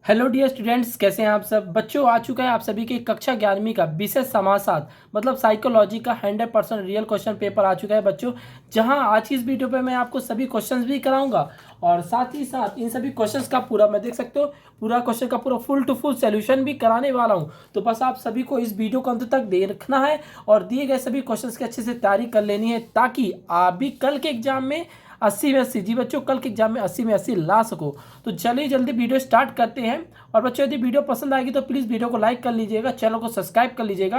Hello dear students, कैसे हैं आप सब बच्चों। आ चुका है आप सभी के कक्षा 11वीं का विषय समाजशास्त्र मतलब साइकोलॉजी का 100% रियल क्वेश्चन पेपर आ चुका है बच्चों। जहां आज की इस वीडियो पे मैं आपको सभी क्वेश्चंस भी कराऊंगा और साथ ही साथ इन सभी क्वेश्चंस का पूरा मैं देख सकते हो पूरा क्वेश्चन का पूरा फुल टू फुल सोल्यूशन भी कराने वाला हूं। तो बस आप सभी को इस वीडियो को अंत तक देखना है और दिए गए सभी क्वेश्चंस की अच्छे से तैयारी कर लेनी है, ताकि आप भी कल के एग्जाम में 80 में 80 जी बच्चों, कल के एग्जाम में 80 में 80 ला सको। तो चलिए जल्दी वीडियो स्टार्ट करते हैं। और बच्चों यदि वीडियो पसंद आएगी तो प्लीज़ वीडियो को लाइक कर लीजिएगा, चैनल को सब्सक्राइब कर लीजिएगा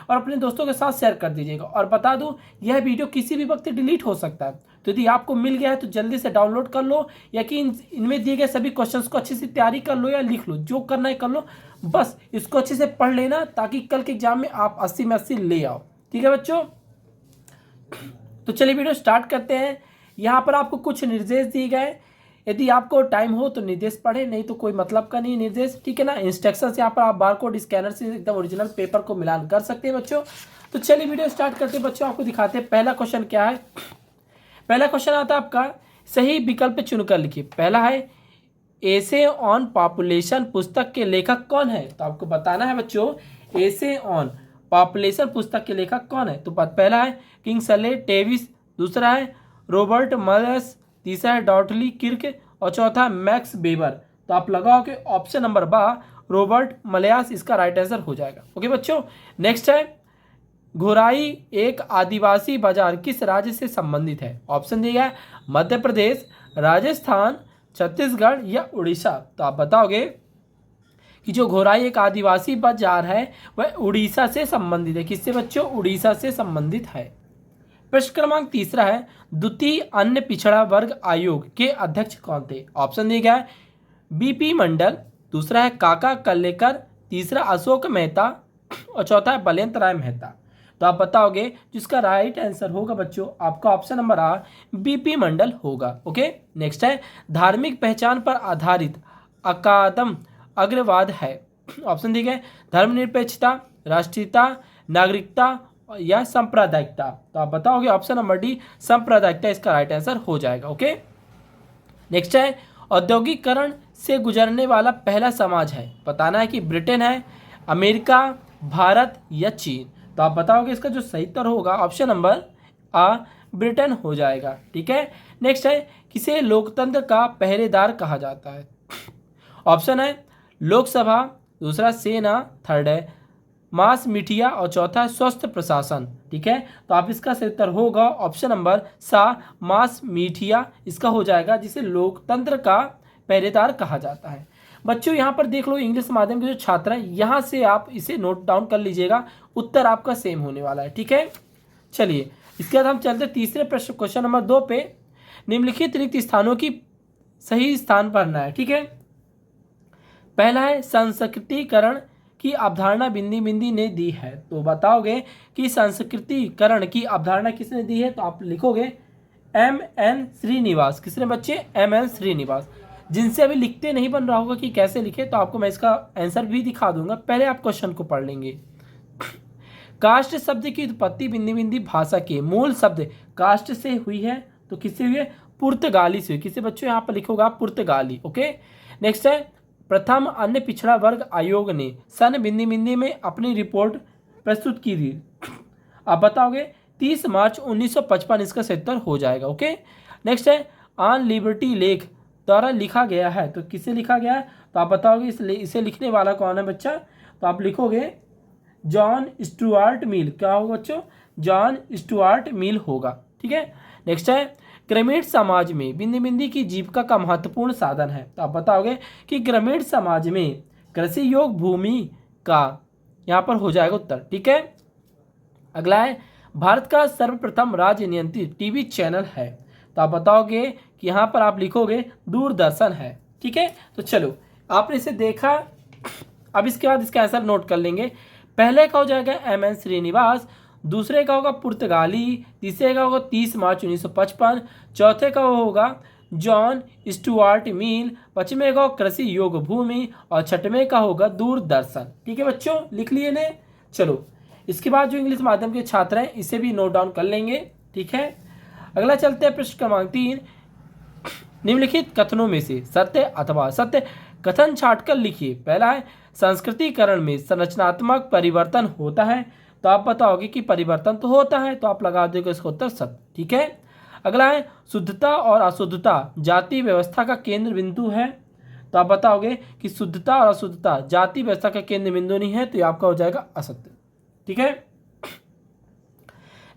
और अपने दोस्तों के साथ शेयर कर दीजिएगा। और बता दूं, यह वीडियो किसी भी वक्त डिलीट हो सकता है, तो यदि आपको मिल गया है तो जल्दी से डाउनलोड कर लो, या कि इनमें दिए गए सभी क्वेश्चंस को अच्छे से तैयारी कर लो या लिख लो, जो करना है कर लो। बस इसको अच्छे से पढ़ लेना ताकि कल के एग्जाम में आप 80 में 80 ले आओ। ठीक है बच्चों, तो चलिए वीडियो स्टार्ट करते हैं। यहाँ पर आपको कुछ निर्देश दिए गए, यदि आपको टाइम हो तो निर्देश पढ़े, नहीं तो कोई मतलब का नहीं निर्देश, ठीक है ना। इंस्ट्रक्शंस यहाँ पर आप बारकोड स्कैनर से एकदम ओरिजिनल पेपर को मिलान कर सकते हैं बच्चों। तो चलिए वीडियो स्टार्ट करते हैं बच्चों, आपको दिखाते हैं पहला क्वेश्चन क्या है। पहला क्वेश्चन आता है आपका, सही विकल्प चुनकर लिखिए। पहला है एसे ऑन पॉपुलेशन पुस्तक के लेखक कौन है। तो आपको बताना है बच्चों, एसे ऑन पॉपुलेशन पुस्तक के लेखक कौन है। तो पहला है किंगसले डेविस, दूसरा है रॉबर्ट मलयस, तीसरा है डॉटली किर्क और चौथा है मैक्स वेबर। तो आप लगाओ कि ऑप्शन नंबर बा रॉबर्ट मलयास इसका राइट आंसर हो जाएगा। ओके बच्चों, नेक्स्ट है घोराई एक आदिवासी बाजार किस राज्य से संबंधित है। ऑप्शन दिया है मध्य प्रदेश, राजस्थान, छत्तीसगढ़ या उड़ीसा। तो आप बताओगे कि जो घोराई एक आदिवासी बाजार है वह उड़ीसा से संबंधित है। किससे बच्चों? उड़ीसा से संबंधित है। प्रश्न क्रमांक तीसरा है द्वितीय अन्य पिछड़ा वर्ग आयोग के अध्यक्ष कौन थे। ऑप्शन दिया गया है बीपी मंडल, दूसरा है काका कल्लेकर, तीसरा अशोक मेहता और चौथा है बलवंत राय मेहता। तो आप बताओगे जिसका राइट आंसर होगा बच्चों आपका ऑप्शन नंबर आ बीपी मंडल होगा। ओके, नेक्स्ट है धार्मिक पहचान पर आधारित अकादम अग्रवाद है। ऑप्शन दिए गए धर्मनिरपेक्षता, राष्ट्रीयता, नागरिकता या सांप्रदायिकता। तो आप बताओगे ऑप्शन नंबर डी सांप्रदायिकता इसका राइट आंसर हो जाएगा। ओके, नेक्स्ट है औद्योगिकरण से गुजरने वाला पहला समाज है। बताना है कि ब्रिटेन है, अमेरिका, भारत या चीन। तो आप बताओगे इसका जो सही उत्तर होगा ऑप्शन नंबर आ ब्रिटेन हो जाएगा। ठीक है, नेक्स्ट है किसे लोकतंत्र का पहरेदार कहा जाता है। ऑप्शन है लोकसभा, दूसरा सेना, थर्ड है मास मीडिया और चौथा है स्वस्थ प्रशासन। ठीक है, तो आप इसका सही उत्तर होगा ऑप्शन नंबर सा मास मीडिया इसका हो जाएगा, जिसे लोकतंत्र का पहरेदार कहा जाता है। बच्चों यहाँ पर देख लो, इंग्लिश माध्यम के जो छात्र हैं यहाँ से आप इसे नोट डाउन कर लीजिएगा, उत्तर आपका सेम होने वाला है। ठीक है, चलिए इसके बाद हम चलते तीसरे प्रश्न क्वेश्चन नंबर 2 पे। निम्नलिखित रिक्त स्थानों की सही स्थान भरना है। ठीक है, पहला है संस्कृतिकरण की अवधारणा बिंदी बिंदी ने दी है। तो बताओगे कि संस्कृतिकरण की अवधारणा किसने दी है। तो आप लिखोगे एम.एन. श्रीनिवास। किसने बच्चे? एम.एन. श्रीनिवास। जिनसे अभी लिखते नहीं बन रहा होगा कि कैसे लिखे, तो आपको मैं इसका आंसर भी दिखा दूंगा, पहले आप क्वेश्चन को पढ़ लेंगे। कास्ट शब्द की उत्पत्ति बिंदी बिंदी भाषा के मूल शब्द कास्ट से हुई है। तो किससे हुई है? पुर्तगाली से हुई। किससे बच्चों? यहाँ पर लिखोगा पुर्तगाली। ओके, नेक्स्ट है प्रथम अन्य पिछड़ा वर्ग आयोग ने सन बिंदी बिंदी में अपनी रिपोर्ट प्रस्तुत की थी। आप बताओगे 30 मार्च 1955 इसका सही उत्तर हो जाएगा। ओके, नेक्स्ट है ऑन लिबर्टी लेख द्वारा लिखा गया है। तो किससे लिखा गया है? तो आप बताओगे इसे लिखने वाला कौन है बच्चा? तो आप लिखोगे जॉन स्टुअर्ट मिल। क्या होगा बच्चों? जॉन स्टुअर्ट मिल होगा। ठीक है, नेक्स्ट है ग्रामीण समाज में बिंदी बिंदी की जीविका का महत्वपूर्ण साधन है। तो आप बताओगे कि ग्रामीण समाज में कृषि योग भूमि का यहाँ पर हो जाएगा उत्तर। ठीक है, अगला है भारत का सर्वप्रथम राज्य नियंत्रित टीवी चैनल है। तो आप बताओगे कि यहाँ पर आप लिखोगे दूरदर्शन है। ठीक है, तो चलो आपने इसे देखा, अब इसके बाद इसका आंसर नोट कर लेंगे। पहले का हो जाएगा एम.एन. श्रीनिवास, दूसरे का होगा पुर्तगाली, तीसरे का होगा 30 मार्च 1955, चौथे का होगा जॉन स्टुअर्ट मिल, पांचवें का कृषि योग भूमि और छठवें का होगा दूरदर्शन। ठीक है बच्चों, लिख लिए ने। चलो इसके बाद जो इंग्लिश माध्यम के छात्र हैं इसे भी नोट डाउन कर लेंगे। ठीक है, अगला चलते हैं प्रश्न क्रमांक 3। निम्नलिखित कथनों में से सत्य अथवा सत्य कथन छाट कर लिखिए। पहला है संस्कृतिकरण में संरचनात्मक परिवर्तन होता है, तो आप बताओगे कि परिवर्तन तो होता है, तो आप लगा दोगे इसका उत्तर सत्य। ठीक है। अगला है शुद्धता और अशुद्धता जाति व्यवस्था का केंद्र बिंदु है, तो आप बताओगे कि शुद्धता और अशुद्धता जाति व्यवस्था का केंद्र बिंदु नहीं है, तो ये आपका हो जाएगा असत्य। ठीक है।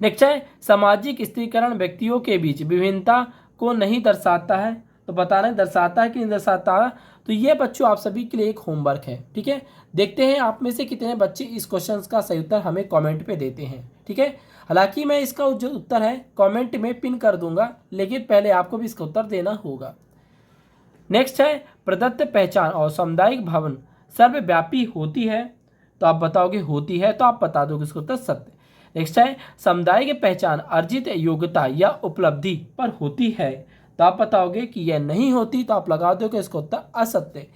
नेक्स्ट है सामाजिक स्त्रीकरण व्यक्तियों के बीच विभिन्नता को नहीं दर्शाता है, तो बताना है दर्शाता है कि नहीं दर्शाता। तो ये बच्चों आप सभी के लिए एक होमवर्क है। ठीक है, देखते हैं आप में से कितने बच्चे इस क्वेश्चन का सही उत्तर हमें कमेंट पे देते हैं। ठीक है, हालांकि मैं इसका जो उत्तर है कमेंट में पिन कर दूंगा, लेकिन पहले आपको भी इसका उत्तर देना होगा। नेक्स्ट है प्रदत्त पहचान और सामुदायिक भावन सर्वव्यापी होती है, तो आप बताओगे होती है, तो आप बता दोगे इसका उत्तर सत्य। नेक्स्ट है समुदाय की पहचान अर्जित योग्यता या उपलब्धि पर होती है, तो आप बताओगे कि यह नहीं होती, तो आप लगा दोगे इसका उत्तर असत्य।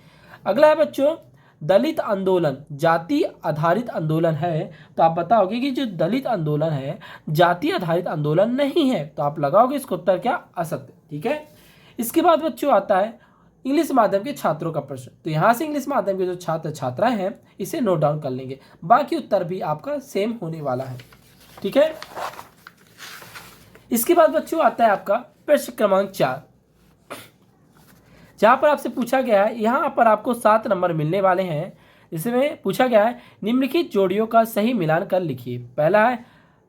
अगला है बच्चों दलित आंदोलन जाति आधारित आंदोलन है, तो आप बताओगे कि जो दलित आंदोलन है जाति आधारित आंदोलन नहीं है, तो आप लगाओगे इसका उत्तर क्या असत्य। ठीक है, इसके बाद बच्चों आता है इंग्लिश माध्यम के छात्रों का प्रश्न। तो यहाँ से इंग्लिश माध्यम के जो छात्र छात्राएं हैं इसे नोट डाउन कर लेंगे, बाकी उत्तर भी आपका सेम होने वाला है। ठीक है, इसके बाद बच्चों आता है आपका प्रश्न क्रमांक 4, जहां पर आपसे पूछा गया है, यहां पर आपको 7 नंबर मिलने वाले हैं। इसमें पूछा गया है निम्नलिखित जोड़ियों का सही मिलान कर लिखिए। पहला है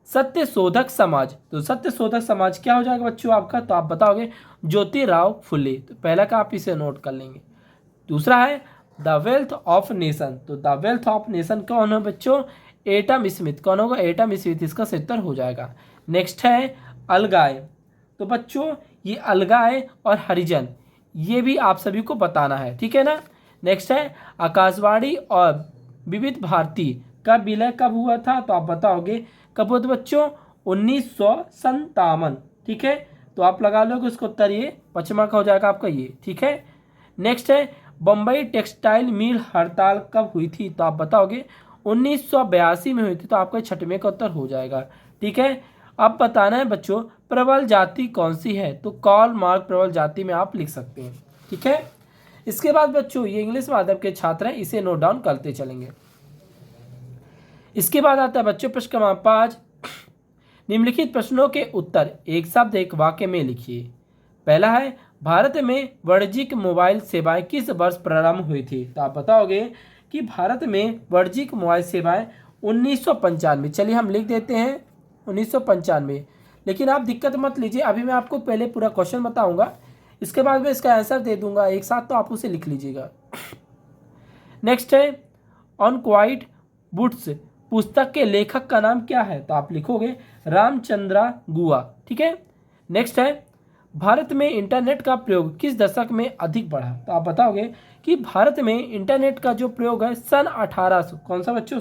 सत्य शोधक समाज, तो सत्य शोधक समाज क्या हो जाएगा बच्चों आपका, तो आप बताओगे ज्योतिराव फुले, तो पहला का आप इसे नोट कर लेंगे। दूसरा है द वेल्थ ऑफ नेशन, तो द वेल्थ ऑफ नेशन कौन है बच्चों, एटम स्मिथ, कौन होगा एटम स्मिथ, इसका सही उत्तर हो जाएगा। नेक्स्ट है अलगाय, तो बच्चों ये अलगाय और हरिजन ये भी आप सभी को बताना है। ठीक है ना। नेक्स्ट है आकाशवाणी और विविध भारती का विलय कब हुआ था, तो आप बताओगे कब हुआ था बच्चों 1957। ठीक है, तो आप लगा लोगे उसको उत्तर ये पचमा का हो जाएगा आपका ये। ठीक है, नेक्स्ट है बम्बई टेक्सटाइल मिल हड़ताल कब हुई थी, तो आप बताओगे 1982 में हुई थी, तो आपका छठवें का उत्तर हो जाएगा। ठीक है, अब बताना है बच्चों प्रबल जाति कौन सी है, तो कार्ल मार्क्स प्रबल जाति में आप लिख सकते हैं। ठीक है, इसके बाद बच्चों ये इंग्लिश माध्यम के छात्र हैं, इसे नोट डाउन करते चलेंगे। इसके बाद आता है बच्चों प्रश्न क्रमांक 5, निम्नलिखित प्रश्नों के उत्तर एक शब्द एक वाक्य में लिखिए। पहला है भारत में वाणिज्यिक मोबाइल सेवाएं किस वर्ष प्रारंभ हुई थी, तो आप बताओगे कि भारत में वाणिज्यिक मोबाइल सेवाएं 1995, चलिए हम लिख देते हैं 1995। लेकिन आप दिक्कत मत लीजिए, अभी मैं आपको पहले पूरा क्वेश्चन बताऊंगा, इसके बाद मैं इसका आंसर दे दूंगा एक साथ, तो आप उसे लिख लीजिएगा। नेक्स्ट है ऑन क्वाइट बुट्स पुस्तक के लेखक का नाम क्या है, तो आप लिखोगे रामचंद्रा गुहा। ठीक है, नेक्स्ट है भारत में इंटरनेट का प्रयोग किस दशक में अधिक बढ़ा, तो आप बताओगे कि भारत में इंटरनेट का जो प्रयोग है सन 1800 कौन सा बच्चों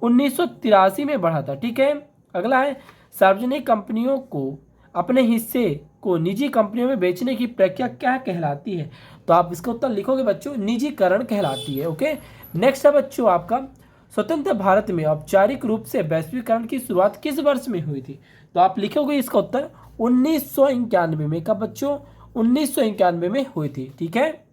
1983 में बढ़ा था। ठीक है, अगला है सार्वजनिक कंपनियों को अपने हिस्से को निजी कंपनियों में बेचने की प्रक्रिया क्या कहलाती है, तो आप इसका उत्तर लिखोगे बच्चों निजीकरण कहलाती है। ओके, नेक्स्ट है बच्चों आपका स्वतंत्र भारत में औपचारिक रूप से वैश्वीकरण की शुरुआत किस वर्ष में हुई थी, तो आप लिखोगे इसका उत्तर 1991 में। कब बच्चों 1991 में हुई थी। ठीक है,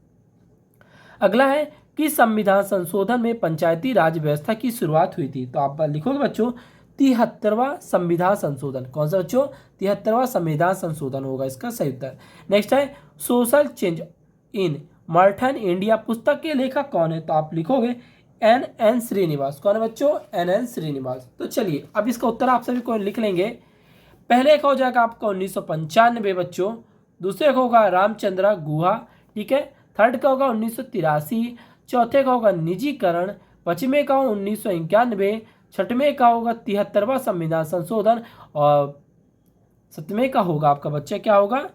अगला है कि संविधान संशोधन में पंचायती राज व्यवस्था की शुरुआत हुई थी, तो आप लिखोगे बच्चों 73वां संविधान संशोधन। कौन सा बच्चों 73वां संविधान संशोधन होगा इसका सही उत्तर। नेक्स्ट है सोशल चेंज इन मर्थन इंडिया पुस्तक के लेखक कौन है, तो आप लिखोगे एन श्रीनिवास। कौन है बच्चों एन श्रीनिवास। तो चलिए अब इसका उत्तर आप सभी को लिख लेंगे। पहले का हो जाएगा आपका 1995 बच्चों, दूसरे का होगा रामचंद्रा गुहा। ठीक है, थर्ड का होगा 1983, चौथे का होगा निजीकरण, पांचवें का होगा 1991, छठवें का होगा 73वां संविधान संशोधन, और सतवें का होगा आपका बच्चा क्या होगा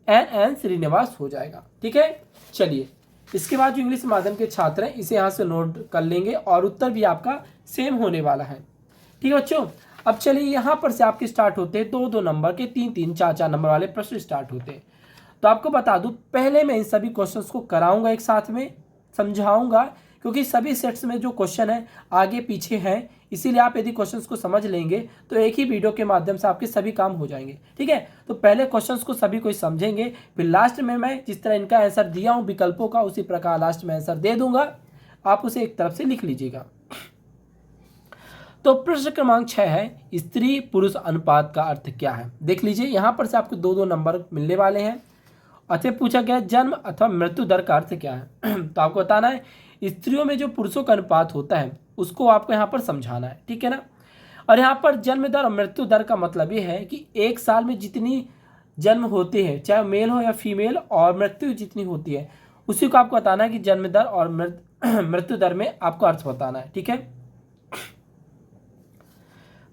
एन श्रीनिवास हो जाएगा। ठीक है, चलिए इसके बाद जो इंग्लिश माध्यम के छात्र हैं इसे यहाँ से नोट कर लेंगे और उत्तर भी आपका सेम होने वाला है। ठीक है बच्चों, अब चलिए यहाँ पर से आपके स्टार्ट होते हैं 2-2 नंबर के 3-3 4-4 नंबर वाले प्रश्न स्टार्ट होते हैं। तो आपको बता दूं पहले मैं इन सभी क्वेश्चंस को कराऊंगा एक साथ में, समझाऊंगा, क्योंकि सभी सेट्स में जो क्वेश्चन है आगे पीछे हैं इसीलिए आप यदि क्वेश्चंस को समझ लेंगे तो एक ही वीडियो के माध्यम से आपके सभी काम हो जाएंगे। ठीक है, तो पहले क्वेश्चंस को सभी कोई समझेंगे, फिर लास्ट में मैं जिस तरह इनका आंसर दिया हूँ विकल्पों का, उसी प्रकार लास्ट में आंसर दे दूंगा, आप उसे एक तरफ से लिख लीजिएगा। तो प्रश्न क्रमांक 6 है, स्त्री पुरुष अनुपात का अर्थ क्या है। देख लीजिए, यहाँ पर से आपको 2-2 नंबर मिलने वाले हैं। अच्छा, पूछा गया जन्म अथवा मृत्यु दर का अर्थ क्या है। तो आपको बताना है स्त्रियों में जो पुरुषों का अनुपात होता है उसको आपको यहाँ पर समझाना है। ठीक है ना। और यहाँ पर जन्म दर और मृत्यु दर का मतलब ये है कि एक साल में जितनी जन्म होते हैं, चाहे मेल हो या फीमेल, और मृत्यु जितनी होती है, उसी को आपको बताना है कि जन्म दर और मृत्यु दर में आपको अर्थ बताना है। ठीक है।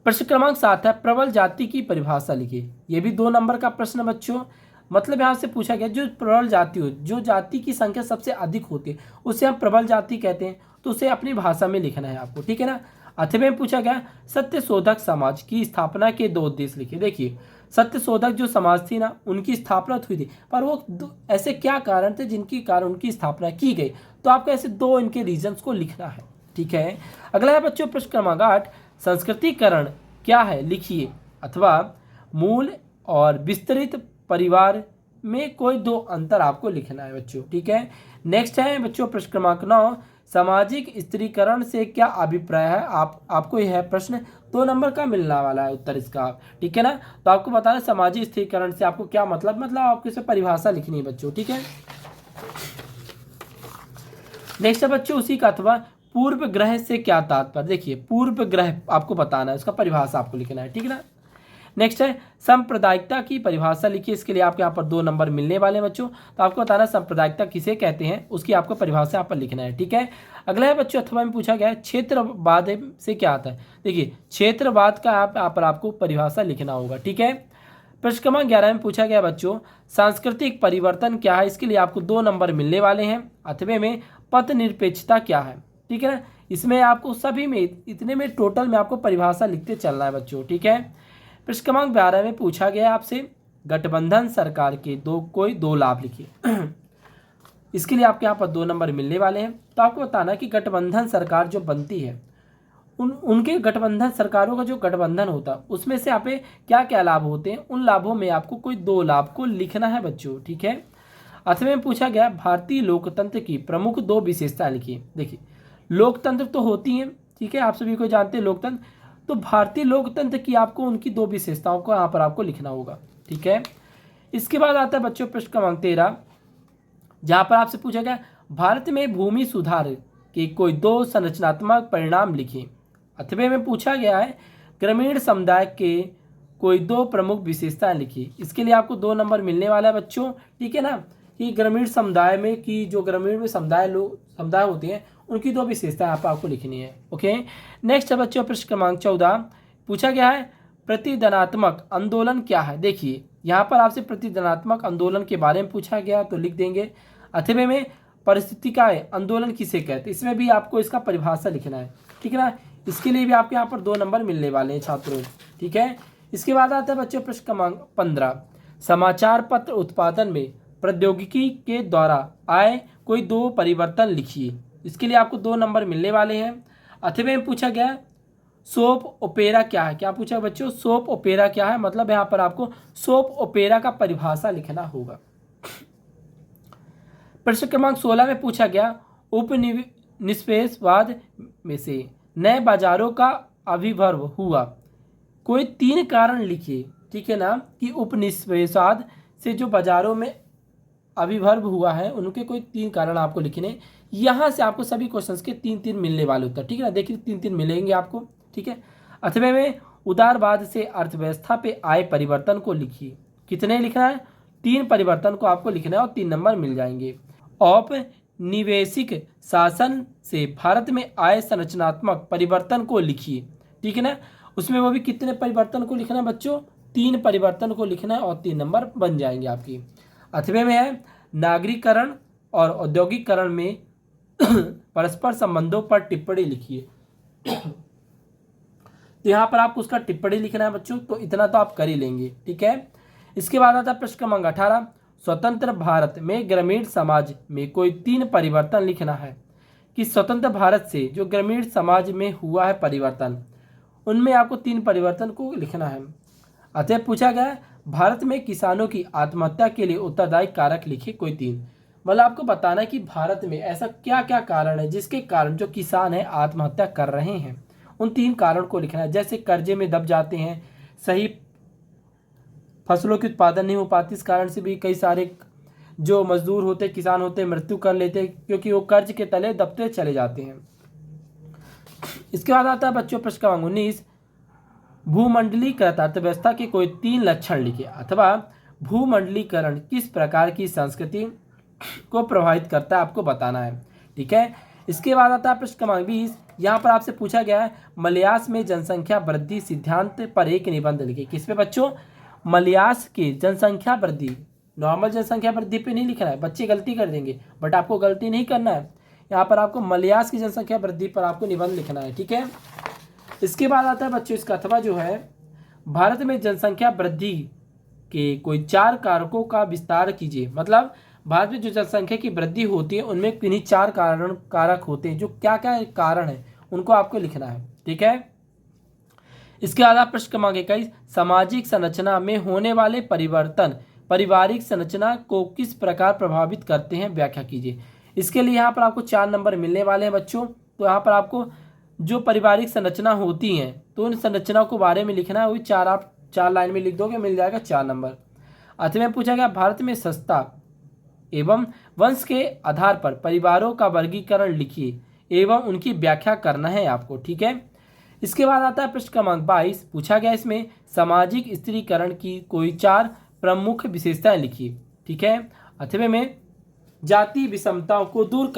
प्रश्न क्रमांक 7 है, प्रबल जाति की परिभाषा लिखिए। यह भी 2 नंबर का प्रश्न बच्चों। मतलब यहाँ से पूछा गया जो प्रबल जाति हो, जो जाति की संख्या सबसे अधिक होती है, उसे हम प्रबल जाति कहते हैं, तो उसे अपनी भाषा में लिखना है आपको। ठीक है ना। अथवा में पूछा गया सत्य शोधक समाज की स्थापना के 2 उद्देश्य लिखिए। देखिए, सत्य शोधक जो समाज थी ना, उनकी स्थापना हुई थी, पर वो ऐसे क्या कारण थे जिनके कारण उनकी स्थापना की गई, तो आपको ऐसे 2 इनके रीजंस को लिखना है। ठीक है। अगला है बच्चों प्रश्न क्रमांक 8, संस्कृतिकरण क्या है लिखिए। अथवा मूल और विस्तृत परिवार में कोई 2 अंतर आपको लिखना है बच्चों। ठीक है। नेक्स्ट है बच्चों प्रश्न क्रमांक 9, सामाजिक स्त्रीकरण से क्या अभिप्राय है। आपको यह प्रश्न 2 नंबर का मिलने वाला है उत्तर इसका। ठीक है ना। तो आपको बताना सामाजिक स्त्रीकरण से आपको क्या मतलब आपको इसे परिभाषा लिखनी है बच्चों। ठीक है। नेक्स्ट है बच्चों उसी का, अथवा पूर्व ग्रह से क्या तात्पर्य। देखिए, पूर्व ग्रह आपको बताना है, उसका परिभाषा आपको लिखना है। ठीक है ना। नेक्स्ट है सांप्रदायिकता की परिभाषा लिखिए। इसके लिए आपको यहाँ पर 2 नंबर मिलने वाले हैं बच्चों। तो आपको बताना सांप्रदायिकता किसे कहते हैं, उसकी आपको परिभाषा यहाँ पर लिखना है। ठीक है। अगला है बच्चों, अथवा में पूछा गया है क्षेत्रवाद से क्या आता है। देखिए, क्षेत्रवाद का यहाँ पर आपको परिभाषा लिखना होगा। ठीक है। प्रश्न क्रमांक 11 में पूछा गया बच्चों सांस्कृतिक परिवर्तन क्या है। इसके लिए आपको 2 नंबर मिलने वाले हैं। अथवा में पथ निरपेक्षता क्या है। ठीक है ना। इसमें आपको सभी में इतने में टोटल में आपको परिभाषा लिखते चलना है बच्चों। ठीक है। प्रश्न क्रमांक 12 में पूछा गया आपसे गठबंधन सरकार के कोई 2 लाभ लिखिए। इसके लिए आपके यहाँ पर 2 नंबर मिलने वाले हैं। तो आपको बताना कि गठबंधन सरकार जो बनती है, उनके गठबंधन सरकारों का जो गठबंधन होता है उसमें से आप क्या क्या लाभ होते हैं, उन लाभों में आपको कोई 2 लाभ को लिखना है बच्चों। ठीक है। अथवा में पूछा गया भारतीय लोकतंत्र की प्रमुख 2 विशेषताएं लिखिए। देखिए, लोकतंत्र तो होती है, ठीक है, आप सभी को जानते हैं लोकतंत्र, तो भारतीय लोकतंत्र की आपको उनकी 2 विशेषताओं को यहाँ पर आपको लिखना होगा। ठीक है। इसके बाद आता है बच्चों प्रश्न क्रमांक 13, जहाँ पर आपसे पूछा गया भारत में भूमि सुधार के कोई 2 संरचनात्मक परिणाम लिखिए। अथवा में पूछा गया है ग्रामीण समुदाय के कोई 2 प्रमुख विशेषताएं लिखिए। इसके लिए आपको 2 नंबर मिलने वाला है बच्चों। ठीक है ना। कि ग्रामीण समुदाय में की जो ग्रामीण में समुदाय होते हैं उनकी 2 विशेषताएं आपको लिखनी है। ओके। नेक्स्ट है बच्चों प्रश्न क्रमांक 14, पूछा गया है प्रतिदानात्मक आंदोलन क्या है। देखिए, यहाँ पर आपसे प्रतिदानात्मक आंदोलन के बारे में पूछा गया तो लिख देंगे। अथवा में परिस्थितिकाएं आंदोलन किसे कहते हैं, इसमें भी आपको इसका परिभाषा लिखना है। ठीक है ना। इसके लिए भी आपके यहाँ पर 2 नंबर मिलने वाले हैं छात्रों। ठीक है। इसके बाद आता है बच्चों प्रश्न क्रमांक 15, समाचार पत्र उत्पादन में प्रौद्योगिकी के द्वारा आए कोई 2 परिवर्तन लिखिए। इसके लिए आपको 2 नंबर मिलने वाले हैं। अथवा में पूछा गया सोप ओपेरा क्या है। क्या पूछा बच्चों, सोप ओपेरा क्या है, मतलब यहाँ पर आपको सोप ओपेरा का परिभाषा लिखना होगा। प्रश्न क्रमांक 16 में पूछा गया उपनिवेशवाद में से नए बाजारों का आविर्भाव हुआ, कोई 3 कारण लिखिए। ठीक है ना। कि उपनिवेशवाद से जो बाजारों में आविर्भाव हुआ है उनके कोई 3 कारण आपको लिखने। यहाँ से आपको सभी क्वेश्चंस के 3-3 मिलने वाले उत्तर। ठीक है ना। देखिए 3-3 मिलेंगे आपको। ठीक है। अथवा में उदारवाद से अर्थव्यवस्था पे आए परिवर्तन को लिखिए। कितने लिखना है, 3 परिवर्तन को आपको लिखना है और 3 नंबर मिल जाएंगे। औपनिवेशिक शासन से भारत में आए संरचनात्मक परिवर्तन को लिखिए। ठीक है ना। उसमें वो भी कितने परिवर्तन को लिखना है बच्चों, 3 परिवर्तन को लिखना है और 3 नंबर बन जाएंगे आपकी। अथवा में है नागरीकरण और औद्योगिकरण में परस्पर संबंधों पर टिप्पणी लिखिए। तो यहाँ पर आपको उसका टिप्पणी लिखना है बच्चों, तो इतना तो आप कर ही लेंगे। ठीक है। इसके बाद आता है प्रश्न क्रमांक 18, स्वतंत्र भारत में ग्रामीण समाज में कोई 3 परिवर्तन लिखना है। कि स्वतंत्र भारत से जो ग्रामीण समाज में हुआ है परिवर्तन, उनमें आपको 3 परिवर्तन को लिखना है। अतः पूछा गया है भारत में किसानों की आत्महत्या के लिए उत्तरदायी कारक लिखे कोई 3। मतलब आपको बताना है कि भारत में ऐसा क्या क्या कारण है जिसके कारण जो किसान है आत्महत्या कर रहे हैं, उन 3 कारण को लिखना है। जैसे कर्जे में दब जाते हैं, सही फसलों की उत्पादन नहीं हो पाती, इस कारण से भी कई सारे जो मजदूर होते किसान होते मृत्यु कर लेते क्योंकि वो कर्ज के तले दबते चले जाते हैं। इसके बाद आता है बच्चों प्रश्न क्रमांक 19, भूमंडलीकृत अर्थव्यवस्था के कोई 3 लक्षण लिखे, अथवा भूमंडलीकरण किस प्रकार की संस्कृति को प्रभावित करता है आपको बताना है। ठीक है। इसके बाद आता है प्रश्न क्रमांक 20, यहाँ पर आपसे पूछा गया है मलयास में जनसंख्या वृद्धि सिद्धांत पर एक निबंध लिखे। किस पे बच्चों? मलयास की जनसंख्या वृद्धि, नॉर्मल जनसंख्या वृद्धि पे नहीं लिखना है, बच्चे गलती कर देंगे बट आपको गलती नहीं करना है। यहाँ पर आपको मलयास की जनसंख्या वृद्धि पर आपको निबंध लिखना है। ठीक है। इसके बाद आता है बच्चों इसका अथवा जो है भारत में जनसंख्या वृद्धि के कोई 4 कारकों का विस्तार कीजिए। मतलब भारत में जो जनसंख्या की वृद्धि होती है उनमें किन्हीं 4 कारक होते हैं, जो क्या क्या कारण है उनको आपको लिखना है। ठीक है। इसके बाद प्रश्न क्रमांक 21, सामाजिक संरचना में होने वाले परिवर्तन पारिवारिक संरचना को किस प्रकार प्रभावित करते हैं, व्याख्या कीजिए। इसके लिए यहाँ पर आपको 4 नंबर मिलने वाले हैं बच्चों। तो यहाँ पर आपको जो पारिवारिक संरचना होती हैं तो उन संरचनाओं के बारे में लिखना है, वही 4 आप 4 लाइन में लिख दोगे, मिल जाएगा 4 नंबर। अतः में पूछा गया भारत में सस्ता एवं वंश के आधार पर परिवारों का वर्गीकरण लिखिए एवं उनकी व्याख्या करना है आपको। ठीक है। इसके बाद आता है प्रश्न क्रमांक 22, पूछा गया इसमें सामाजिक स्त्रीकरण की कोई 4 प्रमुख विशेषताएं लिखिए। ठीक है। अथवा में जाति विषमताओं को दूर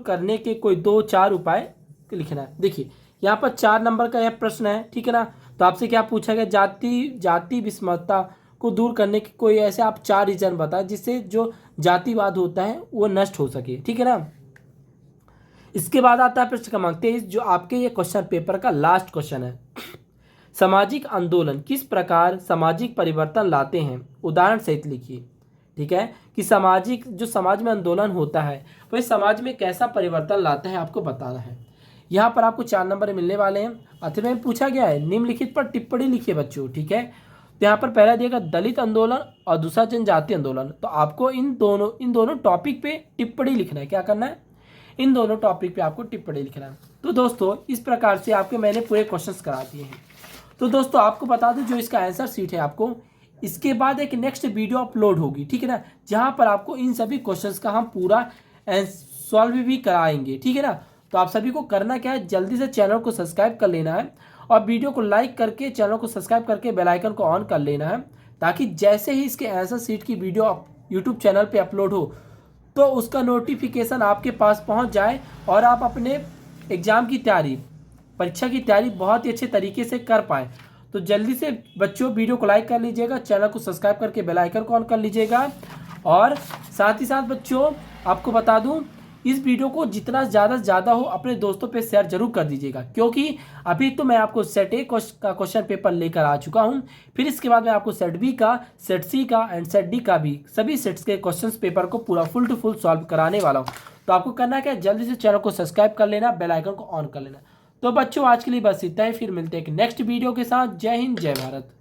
करने के कोई 2-4 उपाय लिखना है। देखिए यहाँ पर 4 नंबर का यह प्रश्न है। ठीक है ना। तो आपसे क्या पूछा गया, जाति विषमता को दूर करने के कोई ऐसे आप 4 रीजन बताएं जिससे जो जातिवाद होता है वो नष्ट हो सके। ठीक है ना। इसके बाद आता है प्रश्न क्रमांक 23, जो आपके ये क्वेश्चन पेपर का लास्ट क्वेश्चन है। सामाजिक आंदोलन किस प्रकार सामाजिक परिवर्तन लाते हैं, उदाहरण सहित लिखिए। ठीक है। कि जो समाज में आंदोलन होता है वह समाज में कैसा परिवर्तन लाता है आपको बताना है। यहाँ पर आपको 4 नंबर मिलने वाले हैं। अथवा में पूछा गया है निम्नलिखित पर टिप्पणी लिखिए बच्चों। ठीक है। तो यहाँ पर पहला दिएगा दलित आंदोलन और दूसरा जनजाति आंदोलन। तो आपको इन दोनों टॉपिक पे टिप्पणी लिखना है। क्या करना है? इन दोनों टॉपिक पे आपको टिप्पणी लिखना है। तो दोस्तों इस प्रकार से आपके मैंने पूरे क्वेश्चंस करा दिए हैं। तो दोस्तों आपको बता दूं जो इसका आंसर शीट है आपको इसके बाद एक नेक्स्ट वीडियो अपलोड होगी। ठीक है ना। जहां पर आपको इन सभी क्वेश्चंस का हम पूरा सॉल्व भी कराएंगे। ठीक है ना। तो आप सभी को करना क्या है, जल्दी से चैनल को सब्सक्राइब कर लेना है और वीडियो को लाइक करके चैनल को सब्सक्राइब करके बेल आइकन को ऑन कर लेना है, ताकि जैसे ही इसके आंसर शीट की वीडियो यूट्यूब चैनल पे अपलोड हो तो उसका नोटिफिकेशन आपके पास पहुंच जाए और आप अपने एग्जाम की तैयारी, परीक्षा की तैयारी बहुत ही अच्छे तरीके से कर पाए। तो जल्दी से बच्चों वीडियो को लाइक कर लीजिएगा, चैनल को सब्सक्राइब करके बेल आइकन को ऑन कर लीजिएगा। और साथ ही साथ बच्चों आपको बता दूं इस वीडियो को जितना ज़्यादा से ज़्यादा हो अपने दोस्तों पे शेयर जरूर कर दीजिएगा, क्योंकि अभी तो मैं आपको सेट ए का क्वेश्चन पेपर लेकर आ चुका हूं। फिर इसके बाद मैं आपको सेट बी का, सेट सी का एंड सेट डी का भी सभी सेट्स के क्वेश्चन पेपर को पूरा फुल टू फुल सॉल्व कराने वाला हूं। तो आपको करना क्या है, जल्दी से चैनल को सब्सक्राइब कर लेना, बेल आइकन को ऑन कर लेना। तो बच्चों आज के लिए बस इतना ही, फिर मिलते हैं एक नेक्स्ट वीडियो के साथ। जय हिंद, जय भारत।